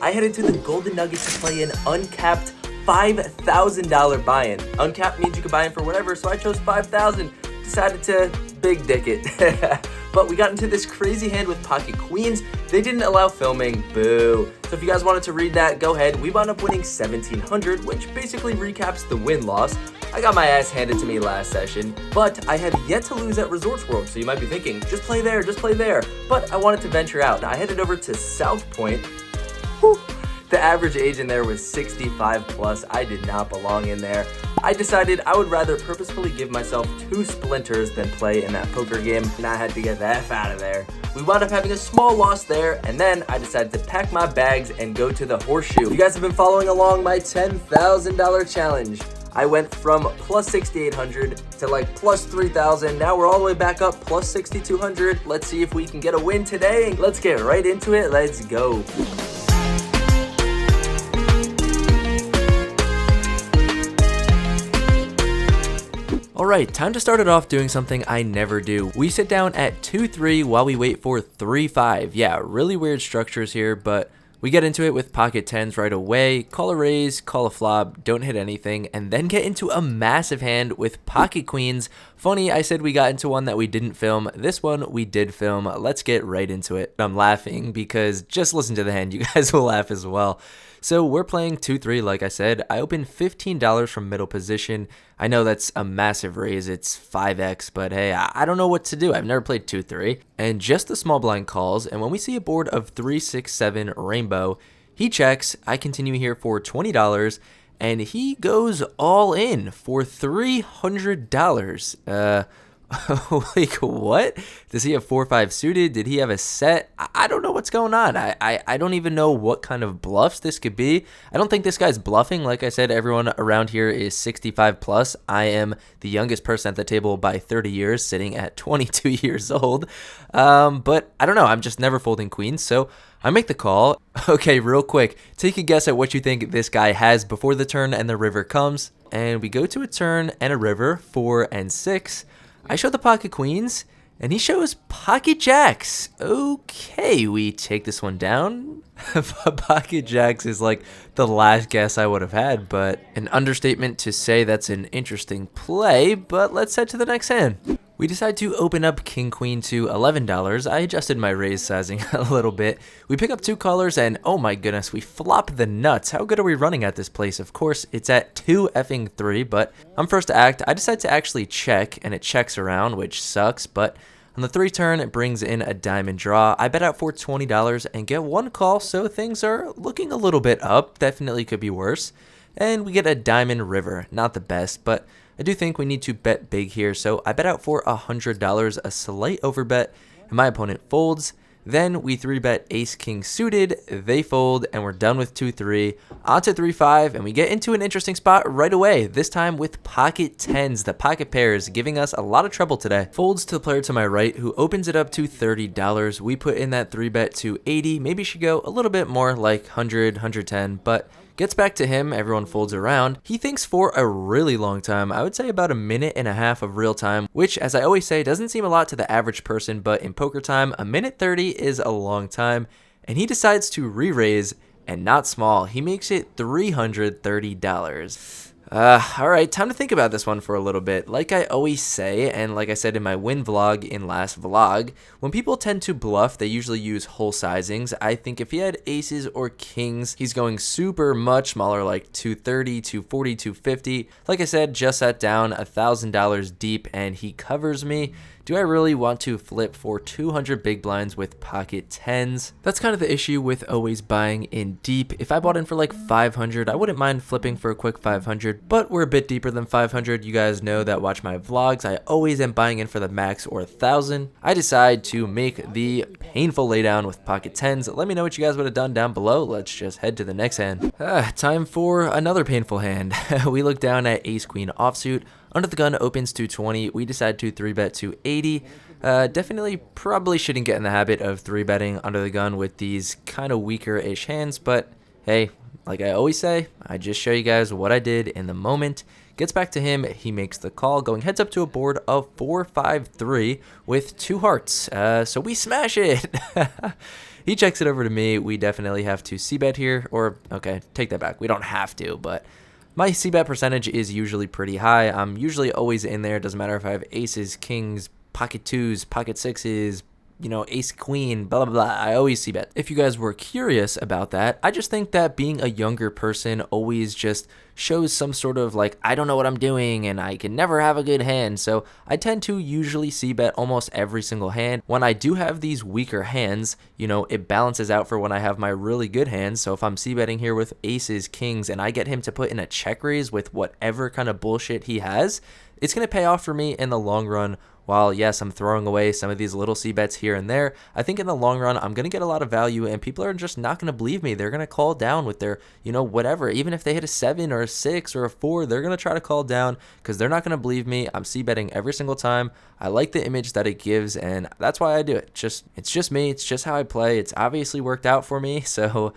I headed to the Golden Nugget to play an uncapped $5,000 buy-in. Uncapped means you can buy in for whatever, so I chose 5,000. Decided to big dick it. But we got into this crazy hand with pocket queens. They didn't allow filming, boo. So if you guys wanted to read that, go ahead. We wound up winning 1,700, which basically recaps the win-loss. I got my ass handed to me last session, but I have yet to lose at Resorts World, so you might be thinking, just play there, just play there. But I wanted to venture out. I headed over to South Point. Whew. The average age in there was 65 plus. I did not belong in there. I decided I would rather purposefully give myself 2 splinters than play in that poker game, and I had to get the F out of there. We wound up having a small loss there, and then I decided to pack my bags and go to the Horseshoe. You guys have been following along my $10,000 challenge. I went from plus 6,800 to like plus 3,000. Now we're all the way back up plus 6,200. Let's see if we can get a win today. Let's get right into it. Let's go. Alright, time to start it off doing something I never do. We sit down at 2-3 while we wait for 3-5. Yeah, really weird structures here, but we get into it with pocket 10s right away, call a raise, call a flop, don't hit anything, and then get into a massive hand with pocket queens. Funny, I said we got into one that we didn't film. This one we did film. Let's get right into it. I'm laughing because just listen to the hand. You guys will laugh as well. So we're playing 2-3 like I said. I opened $15 from middle position. I know that's a massive raise, it's 5x, but hey, I don't know what to do. I've never played 2-3. And just the small blind calls, and when we see a board of 3-6-7 rainbow, he checks, I continue here for $20, and he goes all in for $300. Like, what? Does he have 4-5 suited? Did he have a set? I don't know what's going on. I don't even know what kind of bluffs this could be. I don't think this guy's bluffing. Like I said, everyone around here is 65 plus. I am the youngest person at the table by 30 years, sitting at 22 years old. But I don't know. I'm just never folding queens, so I make the call. Okay, real quick, take a guess at what you think this guy has before the turn and the river comes. And we go to a turn and a river, 4 and 6. I show the pocket queens, and he shows pocket jacks. Okay, we take this one down. Pocket jacks is like the last guess I would have had, but an understatement to say that's an interesting play, but let's head to the next hand. We decide to open up king queen to $11. I adjusted my raise sizing a little bit. We pick up 2 colors and oh my goodness, we flop the nuts. How good are we running at this place? Of course, it's at 2-3, but I'm first to act. I decide to actually check and it checks around, which sucks, but on the 3 turn, it brings in a diamond draw. I bet out for $20 and get 1 call, so things are looking a little bit up. Definitely could be worse. And we get a diamond river. Not the best, but I do think we need to bet big here, so I bet out for $100, a slight overbet, and my opponent folds. Then we 3-bet ace-king suited, they fold, and we're done with 2-3. On to 3-5, and we get into an interesting spot right away, this time with pocket 10s, the pocket pairs, giving us a lot of trouble today. Folds to the player to my right, who opens it up to $30. We put in that 3-bet to $80, maybe should go a little bit more, like 100, 110, but gets back to him, everyone folds around. He thinks for a really long time, I would say about a minute and a half of real time, which as I always say, doesn't seem a lot to the average person, but in poker time, a minute 30 is a long time. And he decides to re-raise, and not small, he makes it $330. Alright, time to think about this one for a little bit. Like I always say, and like I said in my win vlog in last vlog, when people tend to bluff, they usually use whole sizings. I think if he had aces or kings, he's going super much smaller, like 230, 240, 250. Like I said, just sat down $1,000 deep and he covers me. Do I really want to flip for 200 big blinds with pocket 10s? That's kind of the issue with always buying in deep. If I bought in for like 500, I wouldn't mind flipping for a quick 500, but we're a bit deeper than 500. You guys know that watch my vlogs. I always am buying in for the max or 1,000. I decide to make the painful laydown with pocket 10s. Let me know what you guys would have done down below. Let's just head to the next hand. Time for another painful hand. We look down at ace queen offsuit. Under the gun opens to 20. We decide to 3-bet to 80. Definitely probably shouldn't get in the habit of 3-betting under the gun with these kind of weaker-ish hands, but hey, like I always say, I just show you guys what I did in the moment. Gets back to him, he makes the call, going heads up to a board of 4-5-3 with 2 hearts. So we smash it. he checks it over to me. We definitely have to c-bet here, or okay, take that back. We don't have to, but my c-bet percentage is usually pretty high. I'm usually always in there. It doesn't matter if I have aces, kings, pocket twos, pocket sixes, ace queen, blah, blah, blah. I always c-bet. If you guys were curious about that, I just think that being a younger person always just shows some sort of like, I don't know what I'm doing and I can never have a good hand. So I tend to usually c-bet almost every single hand. When I do have these weaker hands, it balances out for when I have my really good hands. So if I'm c-betting here with aces, kings, and I get him to put in a check raise with whatever kind of bullshit he has, it's going to pay off for me in the long run. While, yes, I'm throwing away some of these little c-bets here and there, I think in the long run, I'm going to get a lot of value, and people are just not going to believe me. They're going to call down with their, whatever. Even if they hit a 7 or a 6 or a 4, they're going to try to call down because they're not going to believe me. I'm c-betting every single time. I like the image that it gives, and that's why I do it. It's just me. It's just how I play. It's obviously worked out for me, so,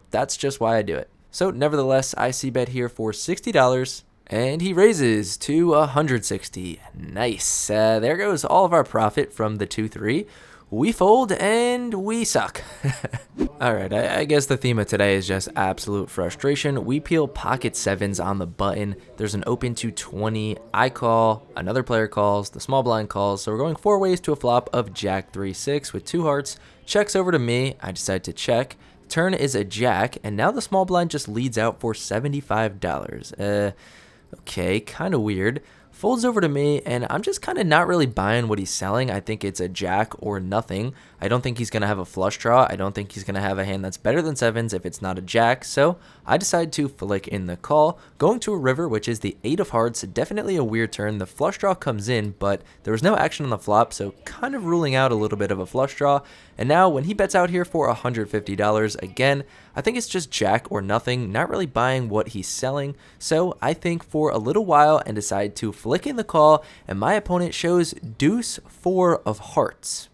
that's just why I do it. So, nevertheless, I c-bet here for $60. And he raises to 160. Nice. There goes all of our profit from the 2-3. We fold and we suck. Alright, I guess the theme of today is just absolute frustration. We peel pocket sevens on the button. There's an open to 20. I call, another player calls, the small blind calls. So we're going 4 ways to a flop of jack 3-6 with 2 hearts. Checks over to me. I decide to check. Turn is a jack, and now the small blind just leads out for $75. Okay, kind of weird. Folds over to me, and I'm just kind of not really buying what he's selling. I think it's a jack or nothing. I don't think he's going to have a flush draw. I don't think he's going to have a hand that's better than sevens if it's not a jack. So I decide to flick in the call, going to a river, which is the 8 of hearts. Definitely a weird turn. The flush draw comes in, but there was no action on the flop, so kind of ruling out a little bit of a flush draw. And now when he bets out here for $150, again, I think it's just jack or nothing, not really buying what he's selling. So I think for a little while and decide to flick in the call, and my opponent shows deuce 4 of hearts.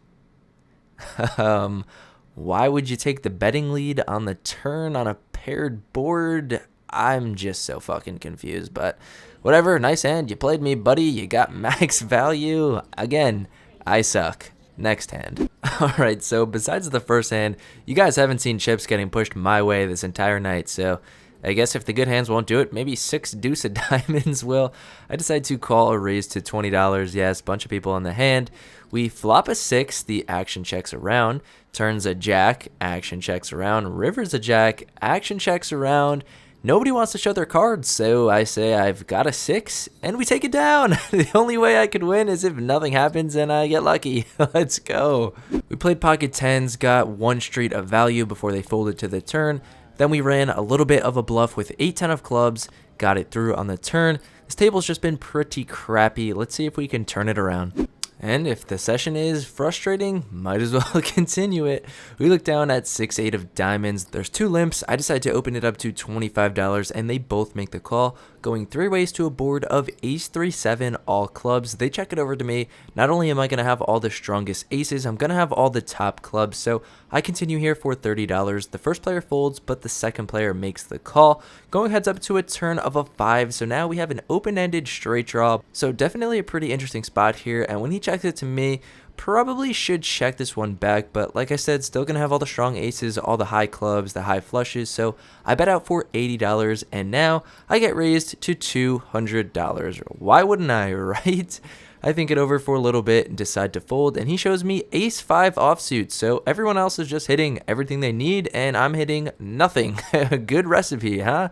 Why would you take the betting lead on the turn on a paired board? I'm just so fucking confused, but whatever. Nice hand. You played me, buddy. You got max value. Again, I suck. Next hand. Alright, so besides the first hand, you guys haven't seen chips getting pushed my way this entire night, so I guess if the good hands won't do it, maybe 6 deuce of diamonds will. I decide to call a raise to $20. Yes, bunch of people on the hand. We flop a 6, the action checks around. Turns a jack, action checks around. River's a jack, action checks around. Nobody wants to show their cards, so I say I've got a 6, and we take it down. The only way I could win is if nothing happens and I get lucky. Let's go. We played pocket 10s, got 1 street of value before they folded to the turn. Then we ran a little bit of a bluff with 8-10 of clubs, got it through on the turn. This table's just been pretty crappy. Let's see if we can turn it around. And if the session is frustrating, might as well continue it. We look down at 6-8 of diamonds. There's 2 limps. I decide to open it up to $25, and they both make the call. Going 3 ways to a board of ace 3-7 all clubs. They check it over to me. Not only am I going to have all the strongest aces, I'm going to have all the top clubs. So I continue here for $30. The first player folds, but the second player makes the call. Going heads up to a turn of a 5. So now we have an open-ended straight draw. So definitely a pretty interesting spot here. And when he checks it to me, probably should check this one back, but like I said, still gonna have all the strong aces, all the high clubs, the high flushes, so I bet out for $80, and now I get raised to $200. Why wouldn't I, right? I think it over for a little bit and decide to fold, and he shows me ace 5 offsuit, so everyone else is just hitting everything they need, and I'm hitting nothing. Good recipe, huh?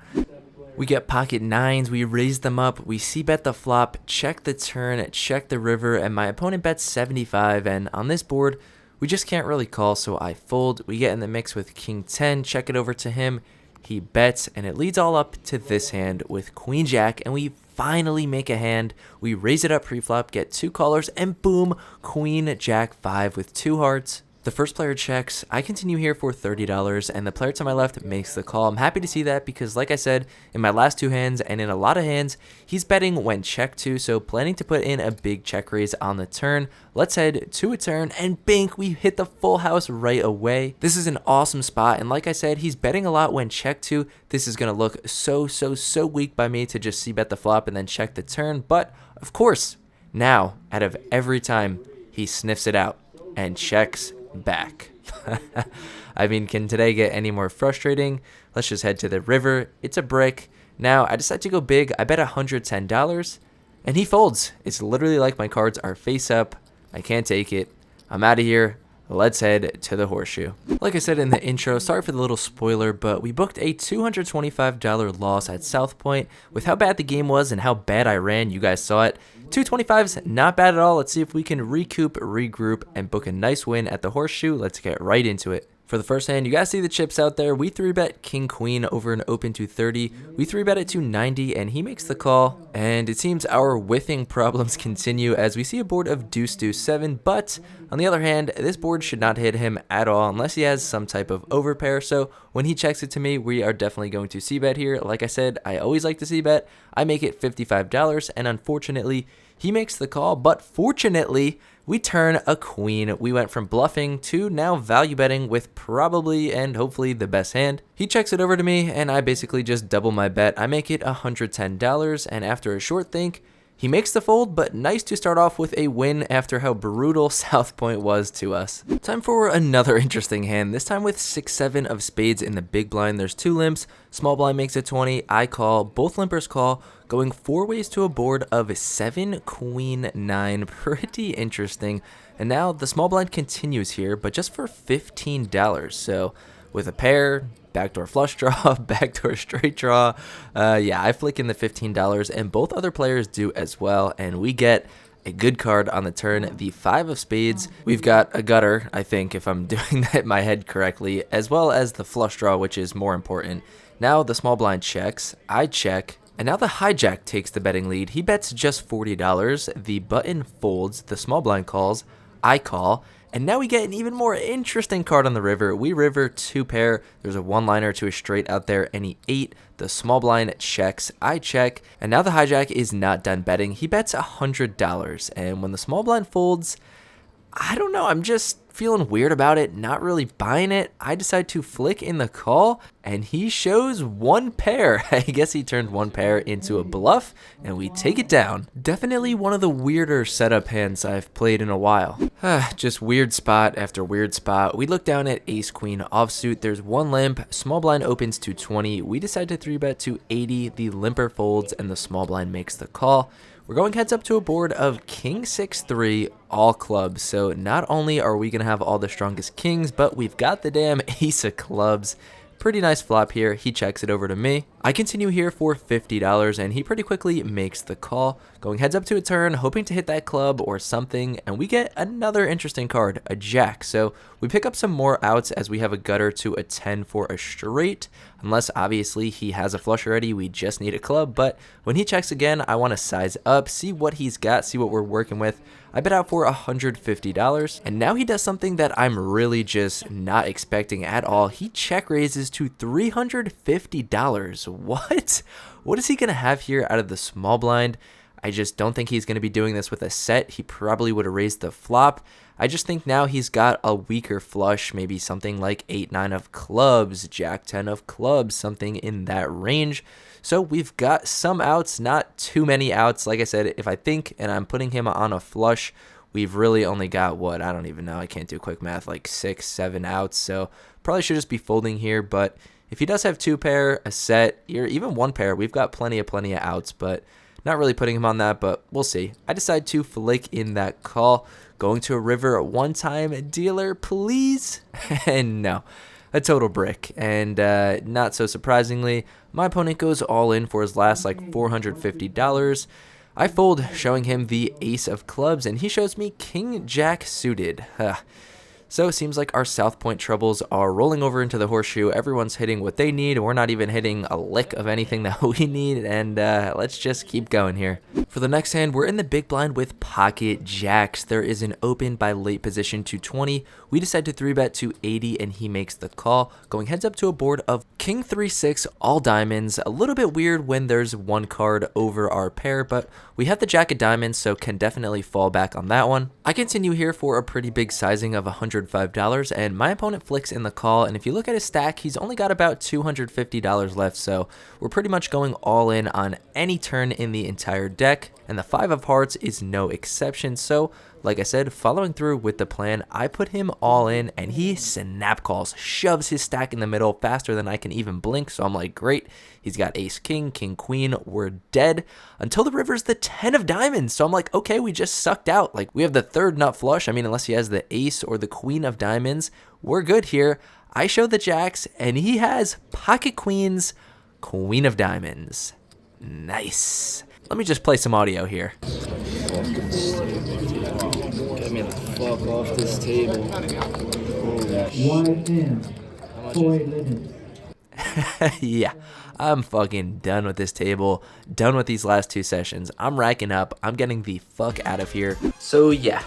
We get pocket 9s, we raise them up, we c-bet the flop, check the turn, check the river, and my opponent bets 75, and on this board, we just can't really call, so I fold. We get in the mix with king 10, check it over to him, he bets, and it leads all up to this hand with queen jack, and we finally make a hand. We raise it up pre-flop, get 2 callers, and boom, queen jack 5 with 2 hearts. The first player checks. I continue here for $30, and the player to my left makes the call. I'm happy to see that because, like I said, in my last 2 hands and in a lot of hands, he's betting when checked to, so planning to put in a big check raise on the turn. Let's head to a turn, and bink, we hit the full house right away. This is an awesome spot, and like I said, he's betting a lot when checked to. This is going to look so weak by me to just c-bet the flop and then check the turn, but of course, now, out of every time, he sniffs it out and checks back. I mean, can today get any more frustrating? Let's just head to the river. It's a brick. Now, I decide to go big. I bet $110, and he folds. It's literally like my cards are face up. I can't take it. I'm out of here. Let's head to the horseshoe. Like I said in the intro, sorry for the little spoiler, but we booked a $225 loss at South Point. With how bad the game was and how bad I ran, you guys saw it. 225's not bad at all. Let's see if we can recoup, regroup, and book a nice win at the horseshoe. Let's get right into it. For the first hand, you guys see the chips out there. We 3-bet King Queen over an open 230. We 3-bet at 290, and he makes the call. And it seems our whiffing problems continue as we see a board of deuce 7. But on the other hand, this board should not hit him at all unless he has some type of overpair. So when he checks it to me, we are definitely going to c-bet here. Like I said, I always like to c-bet. I make it $55, and unfortunately, he makes the call. But fortunately, we turn a queen. We went from bluffing to now value betting with probably and hopefully the best hand. He checks it over to me, and I basically just double my bet. I make it $110, and after a short think, he makes the fold, but nice to start off with a win after how brutal South Point was to us. Time for another interesting hand, this time with 6-7 of spades in the big blind. There's 2 limps, small blind makes it 20, I call, both limpers call, going 4 ways to a board of 7 queen 9, pretty interesting. And now the small blind continues here, but just for $15. So with a pair, backdoor flush draw, backdoor straight draw. Yeah, I flick in the $15, and both other players do as well, and we get a good card on the turn, the 5 of spades. We've got a gutter, I think, if I'm doing that in my head correctly, as well as the flush draw, which is more important. Now the small blind checks, I check, and now the hijack takes the betting lead. He bets just $40, the button folds, the small blind calls, I call, and now we get an even more interesting card on the river. We river 2 pair. There's a 1-liner to a straight out there, and he 8. The small blind checks. I check. And now the hijack is not done betting. He bets $100. And when the small blind folds, I don't know. I'm just feeling weird about it, not really buying it. I decide to flick in the call, and he shows 1 pair. I guess he turned 1 pair into a bluff, and we take it down. Definitely one of the weirder setup hands I've played in a while. Just weird spot after weird spot. We look down at ace queen offsuit. There's 1 limp. Small blind opens to 20. We decide to 3-bet to 80. The limper folds, and the small blind makes the call. We're going heads up to a board of king 6-3, all clubs. So not only are we going to have all the strongest kings, but we've got the damn ace of clubs. Pretty nice flop here. He checks it over to me. I continue here for $50, and he pretty quickly makes the call. Going heads up to a turn, hoping to hit that club or something, and we get another interesting card, a jack. So we pick up some more outs as we have a gutter to a 10 for a straight. Unless obviously he has a flush already, we just need a club. But when he checks again, I want to size up, see what he's got, see what we're working with. I bet out for $150, and now he does something that I'm really just not expecting at all. He check raises to $350. What? What is he going to have here out of the small blind? I just don't think he's going to be doing this with a set. He probably would have raised the flop. I just think now he's got a weaker flush, maybe something like 8-9 of clubs, jack 10 of clubs, something in that range. So we've got some outs, not too many outs. Like I said, if I think and I'm putting him on a flush, we've really only got what? I don't even know. I can't do quick math, like 6-7 outs. So probably should just be folding here. But if he does have 2 pair, a set, or even 1 pair, we've got plenty of outs. But not really putting him on that, but we'll see. I decide to flick in that call. Going to a river 1-time dealer, please. And no. A total brick, and not so surprisingly, my opponent goes all in for his last like $450. I fold, showing him the ace of clubs, and he shows me king jack suited. So it seems like our South Point troubles are rolling over into the horseshoe. Everyone's hitting what they need. We're not even hitting a lick of anything that we need, and let's just keep going here. For the next hand, we're in the big blind with pocket jacks. There is an open by late position to 20. We decide to 3-bet to 80, and he makes the call, going heads up to a board of king 3-6, all diamonds. A little bit weird when there's 1 card over our pair, but we have the jack of diamonds, so can definitely fall back on that one. I continue here for a pretty big sizing of $105, and my opponent flicks in the call, and if you look at his stack, he's only got about $250 left, so we're pretty much going all in on any turn in the entire deck, and the 5 of hearts is no exception. So like I said, following through with the plan, I put him all in and he snap calls, shoves his stack in the middle faster than I can even blink. So I'm like, great. He's got ace king, king queen. We're dead until the river's the 10 of diamonds. So I'm like, okay, we just sucked out. Like, we have the third nut flush. I mean, unless he has the ace or the queen of diamonds, we're good here. I show the jacks and he has pocket queens, queen of diamonds. Nice. Let me just play some audio here. Get me the fuck off this table. Wide in, 4 limits. Yeah, I'm fucking done with this table, done with these last 2 sessions. I'm racking up, I'm getting the fuck out of here. So yeah,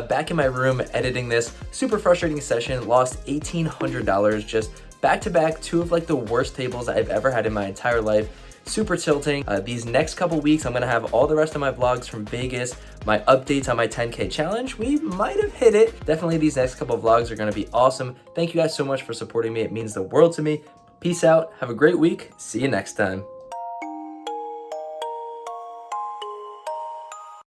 back in my room editing this super frustrating session, lost $1,800 just back to back, 2 of like the worst tables I've ever had in my entire life. Super tilting. These next couple weeks, I'm gonna have all the rest of my vlogs from Vegas, my updates on my 10K challenge. We might have hit it. Definitely these next couple vlogs are gonna be awesome. Thank you guys so much for supporting me. It means the world to me. Peace out. Have a great week. See you next time.